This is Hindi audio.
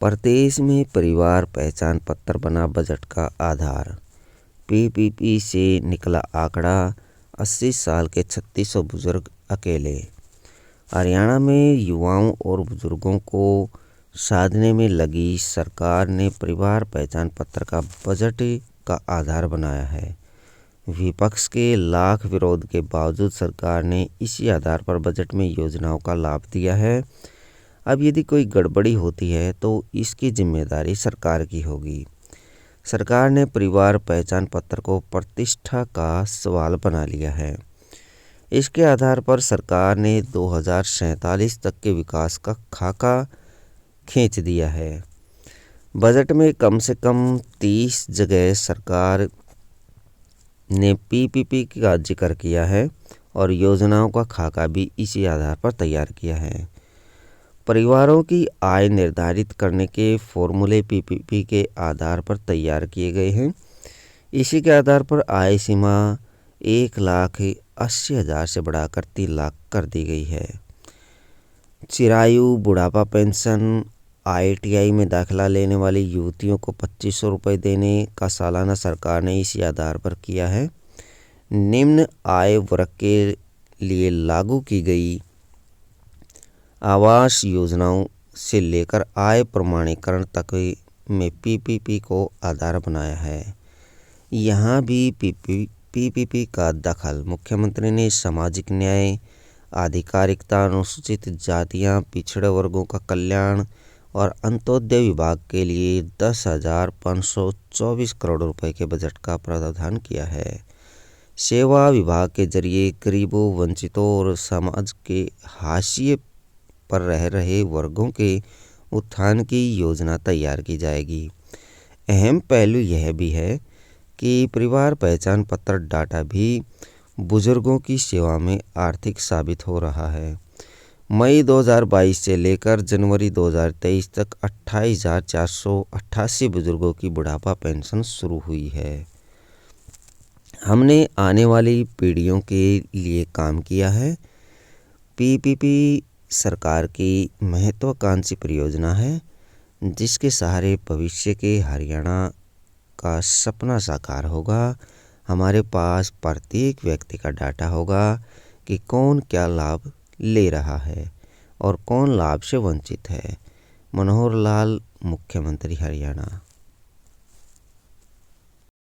प्रदेश में परिवार पहचान पत्र बना बजट का आधार। पीपीपी से निकला आंकड़ा, 80 साल के 3600 बुजुर्ग अकेले। हरियाणा में युवाओं और बुजुर्गों को साधने में लगी सरकार ने परिवार पहचान पत्र का बजट का आधार बनाया है। विपक्ष के लाख विरोध के बावजूद सरकार ने इसी आधार पर बजट में योजनाओं का लाभ दिया है। अब यदि कोई गड़बड़ी होती है तो इसकी जिम्मेदारी सरकार की होगी। सरकार ने परिवार पहचान पत्र को प्रतिष्ठा का सवाल बना लिया है। इसके आधार पर सरकार ने 2047 तक के विकास का खाका खींच दिया है। बजट में कम से कम 30 जगह सरकार ने पीपीपी का जिक्र किया है और योजनाओं का खाका भी इसी आधार पर तैयार किया है। परिवारों की आय निर्धारित करने के फॉर्मूले पीपीपी के आधार पर तैयार किए गए हैं। इसी के आधार पर आय सीमा 1,80,000 से बढ़ाकर 3 लाख कर दी गई है। चिरायु बुढ़ापा पेंशन, ITI में दाखिला लेने वाली युवतियों को 2500 रुपये देने का सालाना सरकार ने इसी आधार पर किया है। निम्न आय वर्ग के लिए लागू की गई आवास योजनाओं से लेकर आय प्रमाणीकरण तक में पीपीपी को आधार बनाया है। यहाँ भी पीपीपी का दखल। मुख्यमंत्री ने सामाजिक न्याय, आधिकारिकता, अनुसूचित जातियाँ, पिछड़े वर्गों का कल्याण और अंत्योदय विभाग के लिए 10,524 करोड़ रुपए के बजट का प्रावधान किया है। सेवा विभाग के जरिए गरीबों, वंचितों और समाज के हाशिए पर रह रहे वर्गों के उत्थान की योजना तैयार की जाएगी। अहम पहलू यह भी है कि परिवार पहचान पत्र डाटा भी बुजुर्गों की सेवा में आर्थिक साबित हो रहा है। मई 2022 से लेकर जनवरी 2023 तक 28,488 बुजुर्गों की बुढ़ापा पेंशन शुरू हुई है। हमने आने वाली पीढ़ियों के लिए काम किया है। पीपीपी सरकार की महत्वाकांक्षी परियोजना है, जिसके सहारे भविष्य के हरियाणा का सपना साकार होगा। हमारे पास प्रत्येक व्यक्ति का डाटा होगा कि कौन क्या लाभ ले रहा है और कौन लाभ से वंचित है। मनोहर लाल, मुख्यमंत्री हरियाणा।